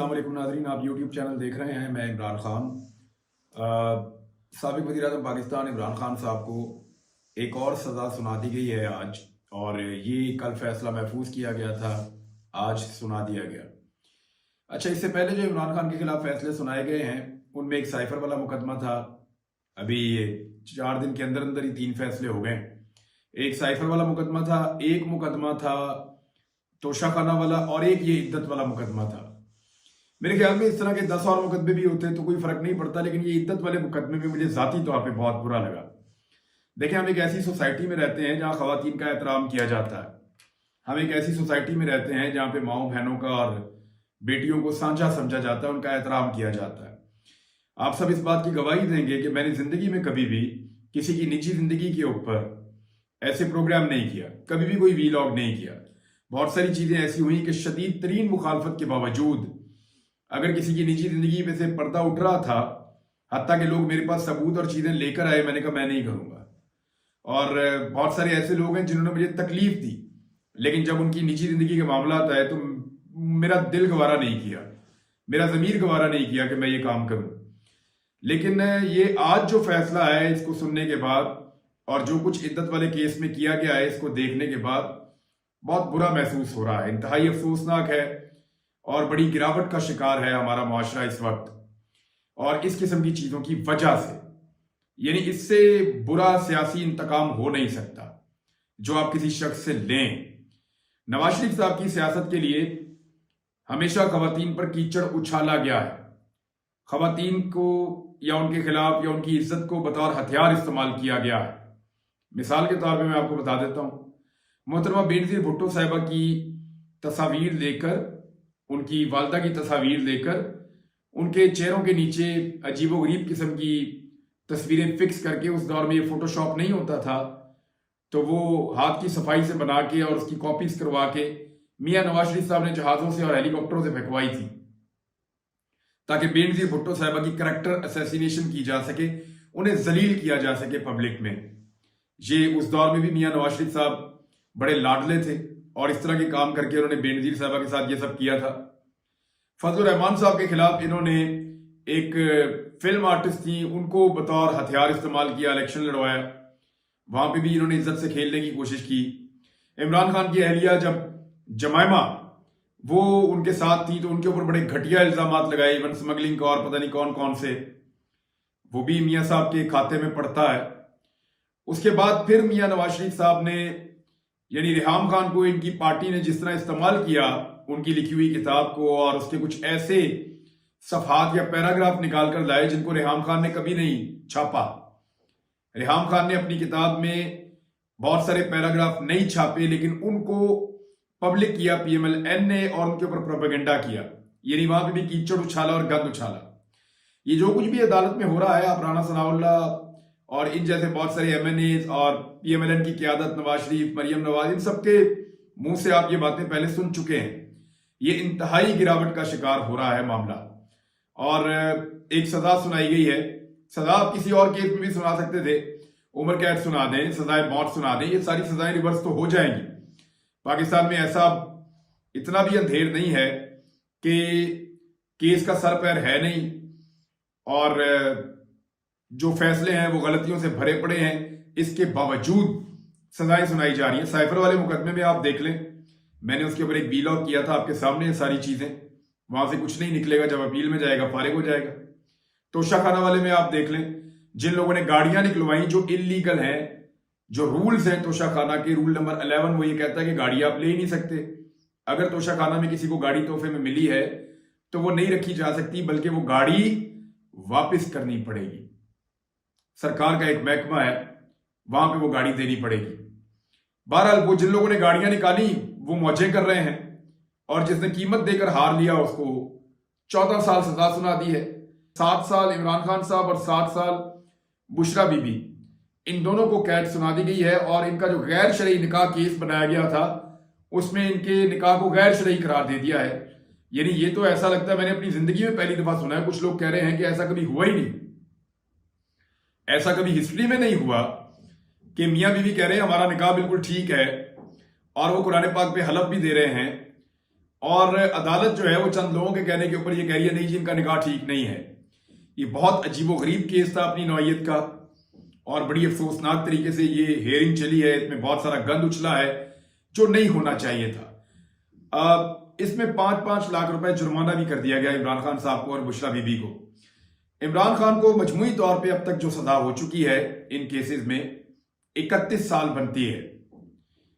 अस्सलाम वालेकुम नाज़रीन, आप यूट्यूब चैनल देख रहे हैं। मैं इमरान खान। साबिक़ वज़ीर-ए-आज़म पाकिस्तान इमरान खान साहब को एक और सज़ा सुना दी गई है आज, और ये कल फैसला महफूज किया गया था, आज सुना दिया गया। अच्छा, इससे पहले जो इमरान खान के खिलाफ फैसले सुनाए गए हैं उनमें एक साइफर वाला मुकदमा था। अभी 4 दिन के अंदर अंदर ही 3 फैसले हो गए। एक साइफर वाला मुकदमा था, एक मुकदमा था तोशाखाना वाला, और एक ये इद्दत वाला मुकदमा था। मेरे ख्याल में इस तरह के 10 और मुकदमे भी होते तो कोई फर्क नहीं पड़ता, लेकिन ये इद्दत वाले मुकदमे में मुझे जाती तौर पे बहुत बुरा लगा। देखिए, हम एक ऐसी सोसाइटी में रहते हैं जहां खवातीन का एहतराम किया जाता है। हम एक ऐसी सोसाइटी में रहते हैं जहां पे माओ बहनों का और बेटियों को सांझा समझा जाता है, उनका एहतराम किया जाता है। आप सब इस बात की गवाही देंगे कि मैंने जिंदगी में कभी भी किसी की निजी जिंदगी के ऊपर ऐसे प्रोग्राम नहीं किया, कभी भी कोई वीलॉग नहीं किया। बहुत सारी चीजें ऐसी हुई कि शदीद तरीन मुखालफत के बावजूद अगर किसी की निजी जिंदगी में से पर्दा उठ रहा था, हत्ता कि लोग मेरे पास सबूत और चीजें लेकर आए, मैंने कहा मैं नहीं करूंगा। और बहुत सारे ऐसे लोग हैं जिन्होंने मुझे तकलीफ दी, लेकिन जब उनकी निजी जिंदगी का मामला आता है तो मेरा दिल गवारा नहीं किया, मेरा ज़मीर गवारा नहीं किया कि मैं ये काम करूं। लेकिन ये आज जो फैसला है, इसको सुनने के बाद और जो कुछ इद्दत वाले केस में किया गया है, इसको देखने के बाद बहुत बुरा महसूस हो रहा है। इंतहाई अफसोसनाक है और बड़ी गिरावट का शिकार है हमारा मुआशरा इस वक्त, और इस किस्म की चीजों की वजह से। यानी इससे बुरा सियासी इंतकाम हो नहीं सकता जो आप किसी शख्स से लें। नवाज शरीफ साहब की सियासत के लिए हमेशा खवातीन पर कीचड़ उछाला गया है। खवातीन को या उनके खिलाफ या उनकी इज्जत को बतौर हथियार इस्तेमाल किया गया है। मिसाल के तौर पे मैं आपको बता देता हूं, मोहतरमा बेनज़ीर भुट्टो साहिबा की तस्वीर लेकर, उनकी वालदा की तस्वीर लेकर, उनके चेहरों के नीचे अजीबोगरीब किस्म की तस्वीरें फिक्स करके, उस दौर में ये फोटोशॉप नहीं होता था, तो वो हाथ की सफाई से बना के और उसकी कॉपीज करवा के मियां नवाज शरीफ साहब ने जहाजों से और हेलीकॉप्टरों से फेंकवाई थी, ताकि बेनज़ीर भुट्टो साहिबा की करैक्टर असैसिनेशन की जा सके, उन्हें जलील किया जा सके पब्लिक में। ये उस दौर में भी मियां नवाज शरीफ साहब बड़े लाडले थे और इस तरह के काम करके उन्होंने बेनज़ीर साहबा के साथ ये सब किया था। फजलुर रहमान साहब के खिलाफ इन्होंने एक फिल्म आर्टिस्ट थी, उनको बतौर हथियार इस्तेमाल किया, इलेक्शन लड़वाया, वहां पे भी इन्होंने इज्जत से खेलने की कोशिश की। इमरान खान की अहलिया जब जमायमा वो उनके साथ थी तो उनके ऊपर बड़े घटिया इल्जामात लगाए, इवन स्मगलिंग का और पता नहीं कौन कौन से, वो भी मियां साहब के खाते में पड़ता है। उसके बाद फिर मियां नवाज शरीफ साहब ने, यानी रेहाम खान को इनकी पार्टी ने जिस तरह इस्तेमाल किया, उनकी लिखी हुई किताब को और उसके कुछ ऐसे सफहात या पैराग्राफ निकाल कर लाए जिनको रेहाम खान ने कभी नहीं छापा। रेहाम खान ने अपनी किताब में बहुत सारे पैराग्राफ नहीं छापे, लेकिन उनको पब्लिक किया PMLN ने और उनके ऊपर प्रोपेगेंडा किया। यानी वहां पे भी कीचड़ उछाला और गंद उछाला। ये जो कुछ भी अदालत में हो रहा है, आप राना सनाउल्लाह और इन जैसे बहुत सारे MNAs और PMLN की क़यादत, नवाज शरीफ, मरियम नवाज, इन सबके मुंह से आप ये बातें पहले सुन चुके हैं। ये इंतहाई गिरावट का शिकार हो रहा है मामला, और एक सजा सुनाई गई है। सजा आप किसी और केस में भी सुना सकते थे, उम्र कैद सुना दें, सजाए मौत सुना दें, ये सारी सजाएं रिवर्स तो हो जाएंगी। पाकिस्तान में ऐसा इतना भी अंधेर नहीं है कि केस का सर पैर है नहीं, और जो फैसले हैं वो गलतियों से भरे पड़े हैं, इसके बावजूद सजाएं सुनाई जा रही हैं। साइफर वाले मुकदमे में आप देख लें, मैंने उसके ऊपर एक वीलॉग किया था, आपके सामने ये सारी चीजें, वहां से कुछ नहीं निकलेगा, जब अपील में जाएगा फारिग हो जाएगा। तोशाखाना वाले में आप देख लें, जिन लोगों ने गाड़ियां निकलवाई जो इलीगल हैं, जो रूल्स हैं तोशाखाना के, रूल नंबर 11 वो ये कहता है कि गाड़ी आप ले ही नहीं सकते। अगर तोशाखाना में किसी को गाड़ी तोहफे में मिली है तो वो नहीं रखी जा सकती, बल्कि वो गाड़ी वापस करनी पड़ेगी। सरकार का एक महकमा है, वहां पे वो गाड़ी देनी पड़ेगी। बहरहाल, वो जिन लोगों ने गाड़ियां निकाली वो मौजें कर रहे हैं, और जिसने कीमत देकर हार लिया उसको 14 साल सजा सुना दी है। 7 साल इमरान खान साहब और 7 साल बुशरा बीबी, इन दोनों को कैद सुना दी गई है। और इनका जो गैर शरई निकाह केस बनाया गया था, उसमें इनके निकाह को गैर शरई करार दे दिया है। यानी ये तो ऐसा लगता है, मैंने अपनी जिंदगी में पहली दफा सुना है। कुछ लोग कह रहे हैं कि ऐसा कभी हुआ ही नहीं, ऐसा कभी हिस्ट्री में नहीं हुआ कि मियां बीवी कह रहे हैं हमारा निकाह बिल्कुल ठीक है, और वो कुरान पाक पे हलफ भी दे रहे हैं, और अदालत जो है वो चंद लोगों के कहने के ऊपर ये कह रही है नहीं जी इनका निकाह ठीक नहीं है। ये बहुत अजीबोगरीब केस था अपनी नौइयत का और बड़ी अफसोसनाक तरीके से ये हेयरिंग चली है। इसमें बहुत सारा गंद उछला है जो नहीं होना चाहिए था। इसमें 5-5 लाख रुपए जुर्माना भी कर दिया गया इमरान खान साहब को और बुशरा बीबी को। इमरान खान को मजमूई तौर पे अब तक जो सजा हो चुकी है इन केसेस में 31 साल बनती है,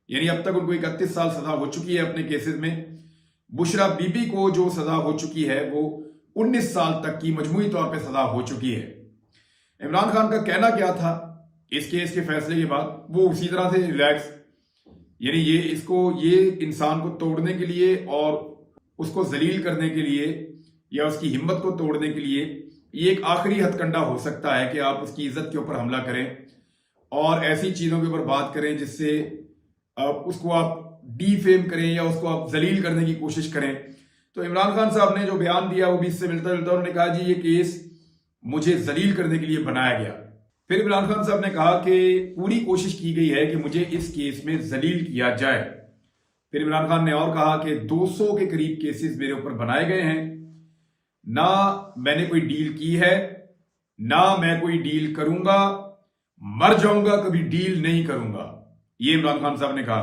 यानी अब तक उनको 31 साल सजा हो चुकी है अपने केसेस में। बुशरा बीबी को जो सजा हो चुकी है वो 19 साल तक की मजमूई तौर पे सजा हो चुकी है। इमरान खान का कहना क्या था इस केस के फैसले के बाद, वो उसी तरह से रिलैक्स, यानी ये इंसान को तोड़ने के लिए और उसको जलील करने के लिए या उसकी हिम्मत को तोड़ने के लिए ये एक आखिरी हथकंडा हो सकता है कि आप उसकी इज्जत के ऊपर हमला करें और ऐसी चीजों के ऊपर बात करें जिससे उसको आप डीफेम करें या उसको आप जलील करने की कोशिश करें। तो इमरान खान साहब ने जो बयान दिया वो भी इससे मिलता जुलता। उन्होंने कहा जी ये केस मुझे जलील करने के लिए बनाया गया। फिर इमरान खान साहब ने कहा कि पूरी कोशिश की गई है कि मुझे इस केस में जलील किया जाए। फिर इमरान खान ने और कहा कि 200 के करीब केसेस मेरे ऊपर बनाए गए हैं, ना मैंने कोई डील की है ना मैं कोई डील करूंगा, मर जाऊंगा कभी डील नहीं करूंगा, ये इमरान खान साहब ने कहा।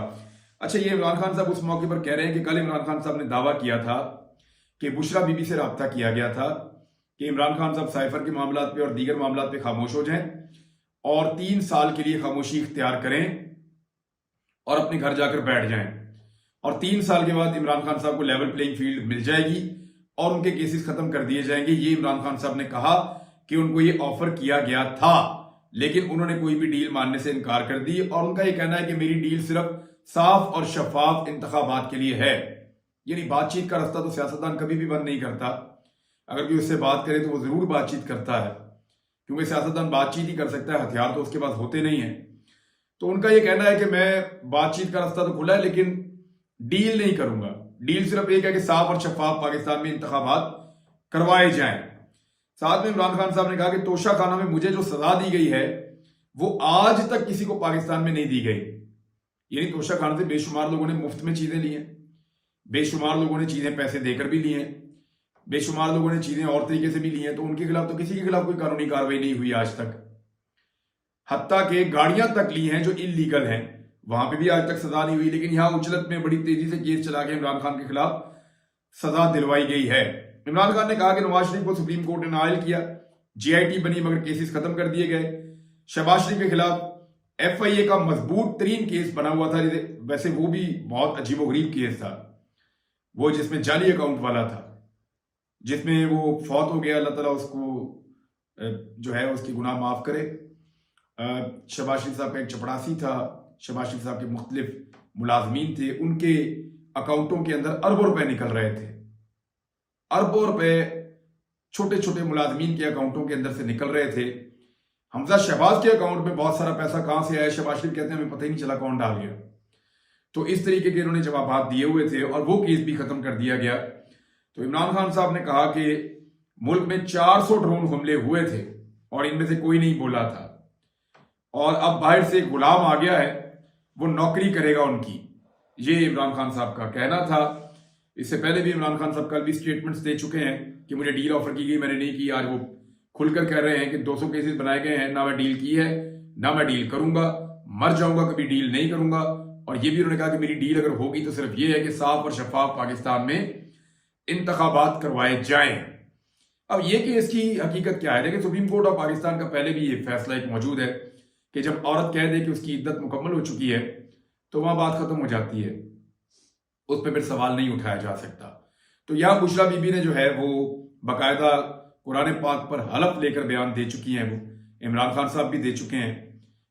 अच्छा, ये इमरान खान साहब उस मौके पर कह रहे हैं कि कल इमरान खान साहब ने दावा किया था कि बुशरा बीबी से राब्ता किया गया था कि इमरान खान साहब साइफर के मामलात पे और दीगर मामलात पे खामोश हो जाएं और 3 साल के लिए खामोशी इख्तियार करें और अपने घर जाकर बैठ जाएं और 3 साल के बाद इमरान खान साहब को लेवल प्लेइंग फील्ड मिल जाएगी और उनके केसेस खत्म कर दिए जाएंगे। ये इमरान खान साहब ने कहा कि उनको ये ऑफर किया गया था लेकिन उन्होंने कोई भी डील मानने से इनकार कर दी और उनका ये कहना है कि मेरी डील सिर्फ साफ और शफाफ इंतखाबात के लिए है। यानी बातचीत का रास्ता तो सियासतदान कभी भी बंद नहीं करता, अगर कोई उससे बात करे तो वो जरूर बातचीत करता है क्योंकि सियासतदान बातचीत ही कर सकता है, हथियार तो उसके पास होते नहीं है। तो उनका ये कहना है कि मैं बातचीत का रास्ता तो खुला है लेकिन डील नहीं करूंगा। डील सिर्फ एक है कि साफ और शफाफ पाकिस्तान में इंतखाबात करवाए जाएं। साथ में इमरान खान साहब ने कहा कि तोशा खाना में मुझे जो सजा दी गई है वो आज तक किसी को पाकिस्तान में नहीं दी गई। यानी तोशा खाना से बेशुमार लोगों ने मुफ्त में चीजें ली हैं, बेशुमार लोगों ने चीजें पैसे देकर भी ली हैं, बेशुमार लोगों ने चीजें और तरीके से भी ली हैं। तो उनके खिलाफ तो किसी के खिलाफ कोई कानूनी कार्रवाई नहीं हुई आज तक। हत्ता के गाड़ियां तक ली हैं जो इलीगल हैं, वहां पे भी आज तक सजा नहीं हुई। लेकिन यहां उजलत में बड़ी तेजी से केस चला के इमरान खान के खिलाफ सजा दिलवाई गई है। इमरान खान ने कहा कि नवाज शरीफ को सुप्रीम कोर्ट ने नाअहल किया, जीआईटी बनी मगर केसेस खत्म कर दिए गए। शहबाज शरीफ के खिलाफ एफआईए का मजबूत तरीन केस बना हुआ था, वैसे वो भी बहुत अजीबोगरीब केस था, वो जिसमें जाली अकाउंट वाला था, जिसमें वो फौत हो गया, अल्लाह ताला उसको जो है उसकी गुनाह माफ करे। शहबाज शरीफ साहब का एक चपड़ासी था, शहबाज शरीफ साहब के मुख्तलिफ मुलाजमीन थे, उनके अकाउंटों के अंदर अरबों रुपए निकल रहे थे, अरबों रुपए छोटे छोटे मुलाजमीन के अकाउंटों के अंदर से निकल रहे थे। हमजा शहबाज के अकाउंट में बहुत सारा पैसा कहां से आया, शहबाज शरीफ कहते हैं हमें पता ही नहीं चला कौन डाल गया। तो इस तरीके के इन्होंने जवाब दिए हुए थे और वो केस भी खत्म कर दिया गया। तो इमरान खान साहब ने कहा कि मुल्क में 400 ड्रोन हमले हुए थे और इनमें से कोई नहीं बोला था और अब बाहर से एक गुलाम आ गया है, वो नौकरी करेगा उनकी। ये इमरान खान साहब का कहना था। इससे पहले भी इमरान खान साहब कल भी स्टेटमेंट्स दे चुके हैं कि मुझे डील ऑफर की गई, मैंने नहीं की। आज वो खुलकर कह रहे हैं कि 200 केसेस बनाए गए हैं, ना मैं डील की है ना मैं डील करूंगा, मर जाऊंगा कभी डील नहीं करूंगा। और ये भी उन्होंने कहा कि मेरी डील अगर होगी तो सिर्फ ये है कि साफ और शफाफ पाकिस्तान में इंतखाबात करवाए जाएं। अब ये केस की हकीकत क्या है, देखिए सुप्रीम कोर्ट ऑफ पाकिस्तान का पहले भी ये फैसला एक मौजूद है कि जब औरत कह दे कि उसकी इद्दत मुकम्मल हो चुकी है तो वहां बात खत्म हो जाती है, उस पर फिर सवाल नहीं उठाया जा सकता। तो यहां बुशरा बीबी ने जो है वो बाकायदा कुरान पाक पर हलफ लेकर बयान दे चुकी हैं, वो इमरान खान साहब भी दे चुके हैं।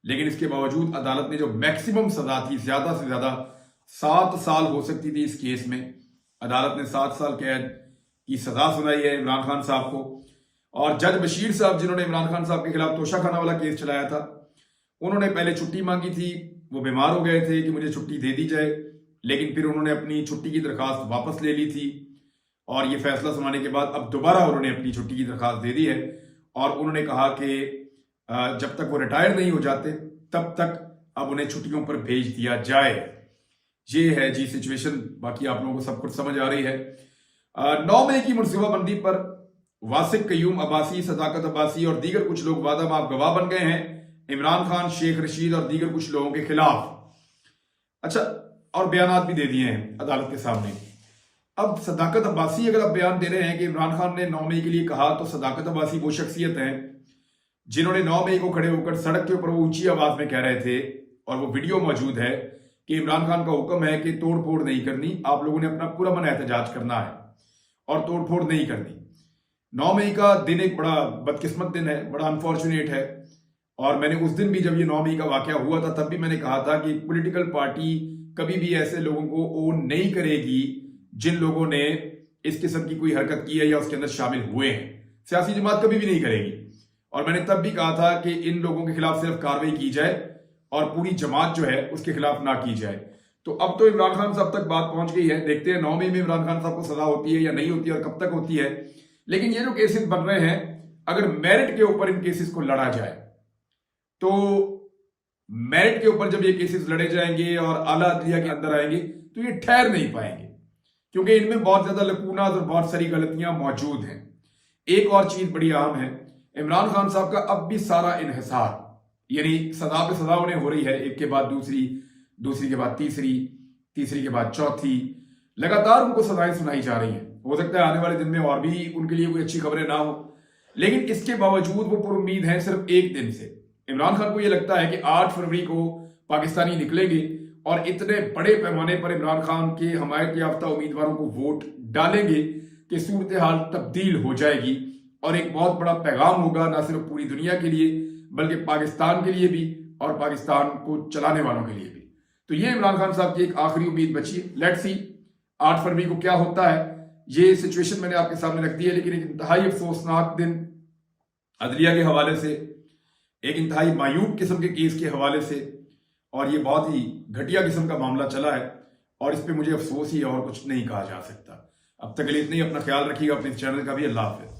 लेकिन इसके बावजूद अदालत ने जो मैक्सिमम सजा थी, ज्यादा से ज्यादा 7 साल हो सकती थी इस केस में, अदालत ने 7 साल कैद की सजा सुनाई है इमरान खान साहब को। और जज बशीर साहब जिन्होंने इमरान खान साहब के खिलाफ तोशाखाना वाला केस चलाया था, उन्होंने पहले छुट्टी मांगी थी, वो बीमार हो गए थे कि मुझे छुट्टी दे दी जाए, लेकिन फिर उन्होंने अपनी छुट्टी की दरखास्त वापस ले ली थी और ये फैसला सुनाने के बाद अब दोबारा उन्होंने अपनी छुट्टी की दरखास्त दे दी है और उन्होंने कहा कि जब तक वो रिटायर नहीं हो जाते तब तक अब उन्हें छुट्टियों पर भेज दिया जाए। ये है जी सिचुएशन। बाकी आप लोगों को सब कुछ समझ आ रही है। 9 मई की मनसूबाबंदी पर वासिक कयूम अब्बासी, सदाकत अब्बासी और दीगर कुछ लोग वादा माफ गवाह बन गए हैं इमरान खान, शेख रशीद और दीगर कुछ लोगों के खिलाफ। अच्छा, और बयानात भी दे दिए हैं अदालत के सामने। अब सदाकत अब्बासी अगर आप बयान दे रहे हैं कि इमरान खान ने 9 मई के लिए कहा, तो सदाकत अब्बासी वो शख्सियत हैं जिन्होंने 9 मई को खड़े होकर सड़क के ऊपर वो ऊंची आवाज में कह रहे थे, और वो वीडियो मौजूद है, कि इमरान खान का हुक्म है कि तोड़ फोड़ नहीं करनी, आप लोगों ने अपना पूरा मन एहतजाज करना है और तोड़ फोड़ नहीं करनी। 9 मई का दिन एक बड़ा बदकिस्मत दिन है, बड़ा अनफॉर्चुनेट है। और मैंने उस दिन भी, जब ये 9 मई का वाकया हुआ था, तब भी मैंने कहा था कि पॉलिटिकल पार्टी कभी भी ऐसे लोगों को ओन नहीं करेगी जिन लोगों ने इस किस्म की कोई हरकत की है या उसके अंदर शामिल हुए हैं। सियासी जमात कभी भी नहीं करेगी। और मैंने तब भी कहा था कि इन लोगों के खिलाफ सिर्फ कार्रवाई की जाए और पूरी जमात जो है उसके खिलाफ ना की जाए। तो अब तो इमरान खान साहब तक बात पहुंच गई है। देखते हैं 9 मई में इमरान खान साहब को सजा होती है या नहीं होती है और कब तक होती है। लेकिन ये जो केसेस बन रहे हैं, अगर मेरिट के ऊपर इन केसेस को लड़ा जाए, तो मेरिट के ऊपर जब ये केसेस लड़े जाएंगे और आला अदलिया के अंदर आएंगे, तो ये ठहर नहीं पाएंगे, क्योंकि इनमें बहुत ज्यादा लकूनात और बहुत सारी गलतियां मौजूद हैं। एक और चीज बड़ी अहम है, इमरान खान साहब का अब भी सारा इन्हिसार, यानी सदा पे सदा उन्हें हो रही है, एक के बाद दूसरी, दूसरी के बाद तीसरी, तीसरी के बाद चौथी, लगातार उनको सजाएं सुनाई जा रही हैं। हो सकता है आने वाले दिन में और भी उनके लिए कोई अच्छी खबरें ना हो, लेकिन इसके बावजूद वो पुरुम्मीद हैं सिर्फ एक दिन से। इमरान खान को यह लगता है कि 8 फरवरी को पाकिस्तानी निकलेंगे और इतने बड़े पैमाने पर इमरान खान के हमायत याफ्ता उम्मीदवारों को वोट डालेंगे कि सूरत हाल तब्दील हो जाएगी और एक बहुत बड़ा पैगाम होगा, ना सिर्फ पूरी दुनिया के लिए बल्कि पाकिस्तान के लिए भी और पाकिस्तान को चलाने वालों के लिए भी। तो ये इमरान खान साहब की एक आखिरी उम्मीद बची है। लेट्स सी 8 फरवरी को क्या होता है। ये सिचुएशन मैंने आपके सामने रख दी है, लेकिन एक इंतहाई अफसोसनाक दिन अदलिया के हवाले से, एक इंतहाई मायूब किस्म के केस के हवाले से, और ये बहुत ही घटिया किस्म का मामला चला है और इस पे मुझे अफसोस ही और कुछ नहीं कहा जा सकता। अब तक के लिए इतना ही। अपना ख्याल रखिएगा, अपने चैनल का भी। अल्लाह हाफिज।